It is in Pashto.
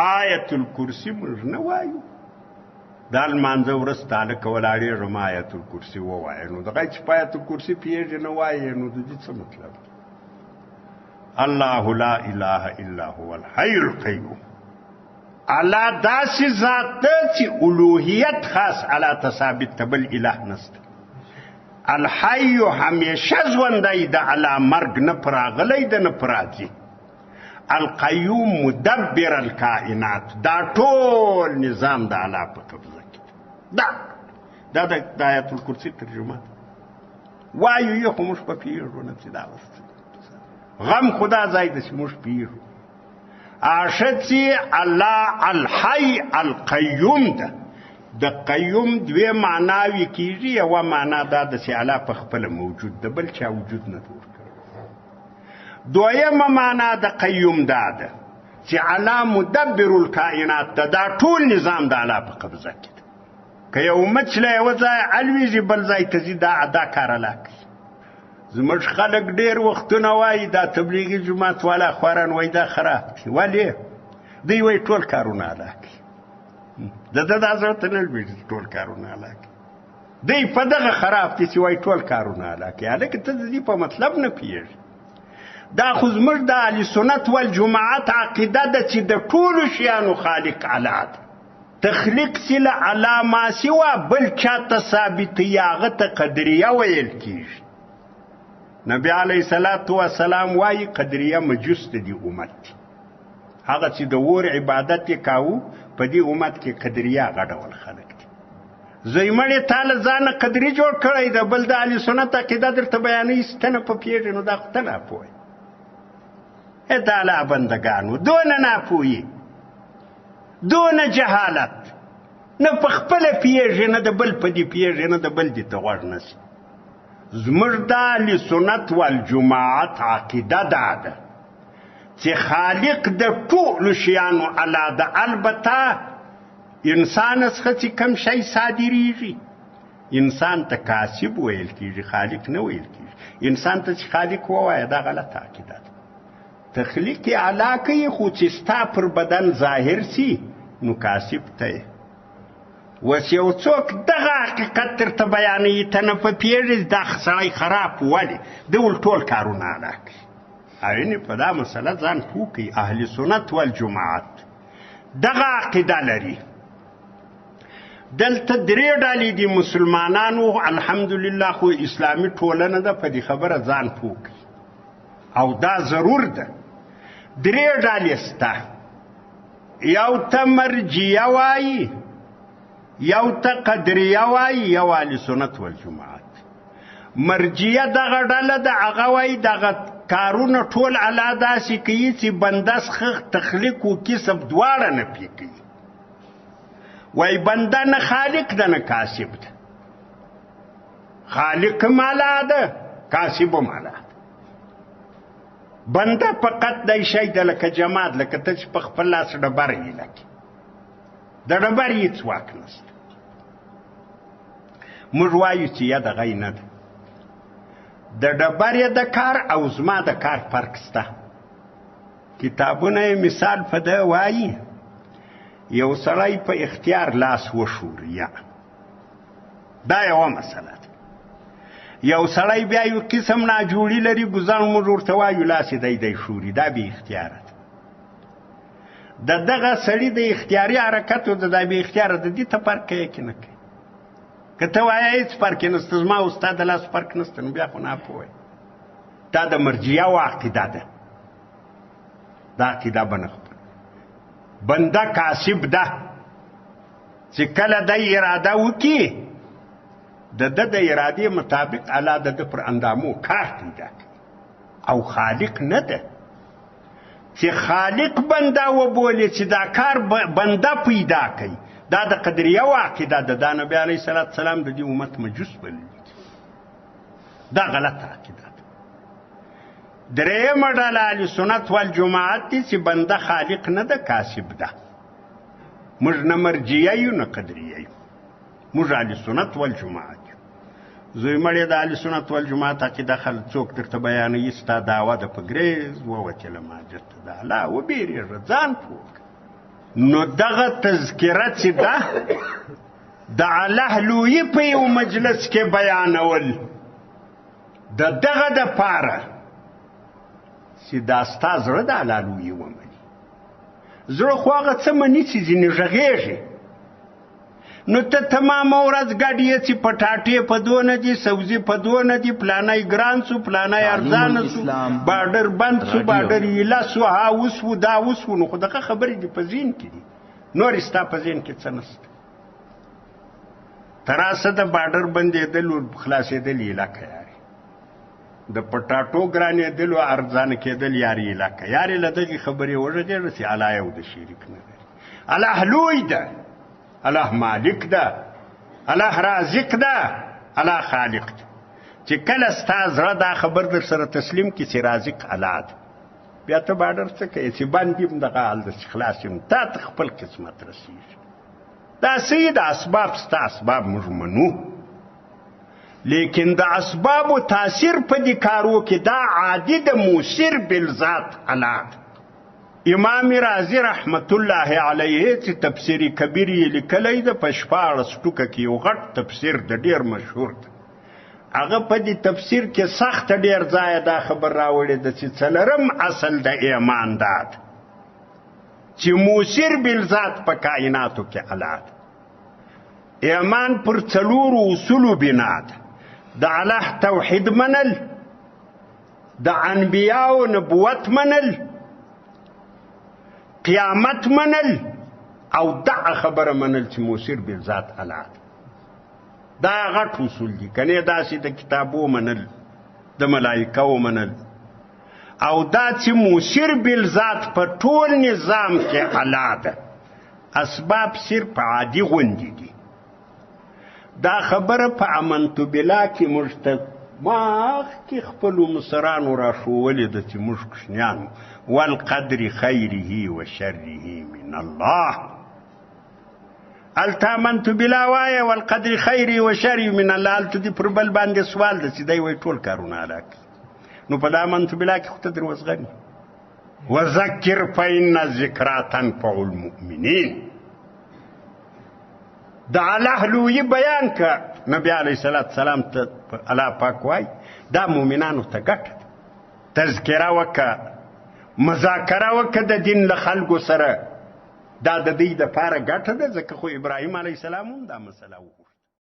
آیت الکرسی موږ نه وایو دا لمانځه ورځ تاله که ولاړېږم آیت الکرسي ووایه نو دغه چې په آیت الکرسي پوهېږي نه وایې نو د دې څه مطلب الله لا اله الا هو الحي القیوم الله داسې ذات ده چې الوهیت خاص الله ته ثابت ته بل اله نسته الحي همیشه ژوندی ده الله مرګ نه په راغلی ده نه په راځي القیوم مدبر الکائنات دا ټول نظام د الله په قبضه کې دا د آیت الکرسي ترجمه وایو یې خو موږ په پیږو نه چې دا غم خدا ځای ده چې موږ پیږو آشه چې الله الحي القیوم ده د قیوم دوی معناوي کیږي یوه معنا دا ده چې الله په خپله موجود ده بل چا وجود نه ورکړی دویمه معنا د قیوم دا ده چې الله مدبر الکائنات ده دا ټول نظام د الله په قبضه کې ده که یو مچ له یوه ځایه الویږي بل ځای ته ځي دا کار الله کوي زموږ خلک ډېر وختونه وایي دا تبلیغي جومات والا خواران وایي دا خراب دي ولې دوی وایي ټول کارونه الله کوي د ده دا زړه ته نه لوېږي ټول کارونه الله کوي دوی په دغه خراب دي چې وایي ټول کارونه الله کوي هلکه ته د دې په مطلب نه پوهېږي دا خو زموږ د اهل سنت والجماعت عقیده ده چې د ټولو شیانو خالق الله ده تخلیق چې له الله ما سوا بل چا ته ثابتوي هغه ته قدریه ویل کېږي نبی علیه الصلاة والسلام وایي قدریه مجوس د دې امت دي هغه چې د اور عبادت یې کاوه په دې امت کې قدریه غډول خلک دي زوی مړې تا له ځانه قدري جوړ کړی د بل د اهل سنت عقیده درته بیانوي ته نه په پوهېږې نو دا خو ته ناپوهې د الله بندګانو دونه ناپوهي دونه جهالت نه په خپله پوهېږي نه د بل په دې پوهېږي نه د بل دې ته غوږ نسي زموږ د اهل سنت والجماعت عقیده دا ده چې خالق د ټولو شیانو الله ده البته انسان څخه چې کوم شی صادریږي انسان ته کاسب ویل کېږي خالق نه ویل کېږي انسان ته چې خالق ووایه دا غلطه عقیده ده تخلیق الله کوي خو چې ستا پر بدن ظاهر سي نو کاسب ته یې اوس یو څوک دغه حقیقت درته بیانوي ته نه په پوهېږې دا سړی خراب ولې ده ول ټول کارونه الله کوي او په دا مسله ځان پوه کوي اهل سنت والجماعت دغه عقیده لري دلته درې ډلې دي مسلمانانو الحمدلله خو اسلامي ټولنه ده په دې خبره ځان پوه کوي او دا ضرور ده درې ډلې سته یو ته مرجیه وایي یو ته قدریه وایي یو اهل سنت والجماعت مرجیه دغه ډله ده هغه وایي دغه کارونه ټول الله داسې کوي چې بنده څخه تخلیق و کسب دواړه نه پې کوي وایي بنده نه خالق ده نه کاسب ده خالق هم الله ده کاسب هم الله ده بنده فقط دی شی ده لکه جماد لکه ته چې په خپل لاس ډبر یې لکې د ډبر هېڅ واک نشته موږ وایو چې یا دغه یې نه ده د ډبر یې د کار او زما د کار فرق شته کتابونه یې مثال په ده وایي یو سړی په اختیار لاس وشوریا دا یوه مسله ده یو سړی بیا یو قسم ناجوړي لري ګزان موږ ورته وایو لاس یې دی شوري دا بې اختیاره ده د دغه سړي د اختیاري حرکتو د دا بې اختیاره د دې ته فرق کوي که نه کوي که ته وایه هېڅ فرق یې نسته زما او ستا د لاس فرق نسته نو بیا خو ناپوه دا د مرجیه و عقیده ده دا عقیده به نه خپل بنده کاسب ده چې کله د اراده وکړي د ده د ارادې مطابق الله د ده پر اندامو کار پیدا کوي او خالق نه ده چې خالق بنده وبولي چې دا کار بنده پیدا کوي دا د قدریه و عقیده ده دا نبی علیه صلات سلام د دې امت مجوس بللي دا غلطه عقیده ده درېیمه ډله اهل سنت والجماعت دي چې بنده خالق نه ده کاسب ده موږ نه مرجیه یو نه قدریه یو موږ اهل سنت والجماعت زوی مړې د اهل سنت والجماعت عقیده خلک څوک درته بیانوي ستا دعوه ده په ګریز ووتله ماجر ته د الله وبېرېږه ځان پوه نو دغه تذکره چې ده د الله لویي په یو مجلس کې بیانول د دغه دپاره چې دا ستا زړه د الله لویي ومني. زړه خو هغه څه مني چې ځینې غږېږي. نو ته تمامه ورځ ګډ یې چې پټاټې په دونه دي، سبزي په دونه دي، پلانی ګران سو، پلانی ارزانه سو، باډر بند سو، باډر ایله سو، ها اوس و دا اوس و. نو خو دغه خبرې دي په ذهن کې دي، نورې ستا په ذهن کې څه نشته. تراسه د باډر بندېدل و خلاصېدل علاقه یارې، د پټاټو ګرانېدل و ارزانه کېدل یارې علاقه یارې. له دغې خبرې وژغېږه چې الله یو د شریک نه لري. الله لوی ده، الله مالک ده، الله رازق ده، الله خالق ده. چې کله ستا زړه دا خبر در سره تسلیم کړي چې رازق الله ده، بیا ته باډر څه کوې چې بند یم دغه حال ده چې خلاص یم، تا ته خپل قسمت رسېږي. دا صحیح د اسباب ستا اسباب موږ منو، لیکن د اسبابو تاثیر په دې کارو کې دا عادي د موثر بالذات الله ده. امام رازی رحمت الله علیه چې تفسیر کبیر یې لیکلی ده په 14 ټوکه کې یو غټ تفسیر د ډېر مشهور ده. هغه په دې تفسیر کې سخت ډېر ځایه دا خبر راوړې ده چې څلورم اصل د ایمان دا ده چې موثر بالذات په کائناتو کې الله ده. ایمان پر څلورو اصولو بنا ده: د الله توحید منل، د انبیاو نبوت منل، قیامت منل، او دغه خبره منل چې موثر بالذات الله ده. دا غټ اصول دي. کنه داسې د کتابو منل، د ملائکو منل، او دا چې موثر بالذات په ټول نظام کې الله ده. اسباب صرف عادي غوندې دي. دا خبره په امنت بالله کې موږ ته مخکې خپلو مصرانو راښولې ده چې موږ کوشنیان والقدر خیره و شره من الله. هلته امنت بالله وایه والقدر خیره و شره من الله. هلته دې پر بل باندې سوال ده چې دی وایي ټول کارونه الله کوي. نو په دا امنت بالله کې خو ته در وزغني. وذکر فإن الذکرى تنفع المؤمنین. د الله لوی بیان که نبی علیه السلام ته الله پاک وای دا مؤمنانو ته ګټه ده. تذکره وکړه، مذاکره وکړه د دین له خلکو سره، دا د دوی دپاره ګټه ده. ځکه خو ابراهیم علیه السلام هم دا مسله وکړه.